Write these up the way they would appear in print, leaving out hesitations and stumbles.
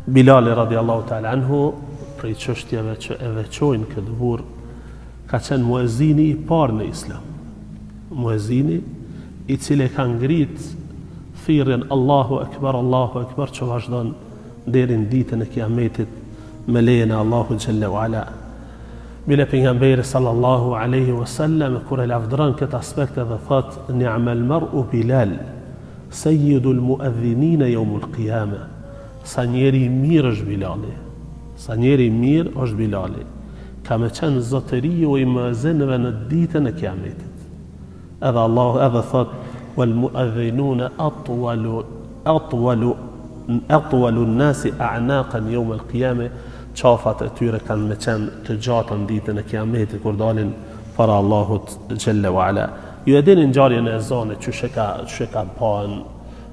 Bilali radiallahu ta'ala anhu, prej çështjeve që e veçojnë këtë burr, ka qenë muezini i parë në Islam. Muezini i cili ka ngrit thirrjen Allahu Akbar, që vazhdon deri në ditën e Kiametit me lejen e Allahu xhalla wala. Bile pejgamberi sallallahu alaihi wasallam kur e lavdron këtë aspekt edhe thot ni'mal mar'u Bilal, sayyidul muadhdhinin yawmul qiyamah. Sa njeri i mirë është Bilali. Sa njeri i mirë është Bilali. Ka me qenë zotëriu i muezinëve në ditën e Kiametit. Edhe Allahu edhe thot wal muadhdhinuna atwalu an-nasi a'naqan yawm al-qiyamah. Qafat e tyre kanë me qenë të gjata në ditën e Kiametit kur dalin para Allahut xhalla wala. Ju e dini ngjarjen e ezanit që ka pan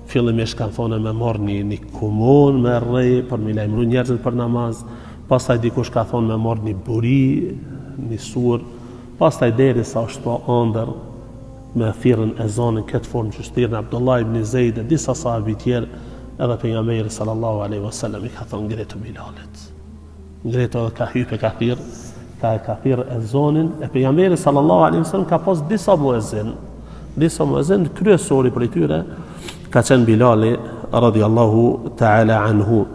fillimisht kanë thonë me marr një kumun me rrej për me lajmëru njerëzit për namaz, pastaj dikush ka thonë me marr një buri, një sur, pastaj derisa është po ëndër me thirrën ezanin këtë formë që thirrën Abdullah ibn Zeid e disa sahabi tjerë, edhe pejgamberi sallallahu alaihi wasallam i ka thonë ngretë Bilalit. Ngretë ka hype ka thirr ezanin e pejgamberi sallallahu alaihi wasallam ka pas disa muezin kryesori për tyre ka qenë Bilali radiallahu ta'ala anhu.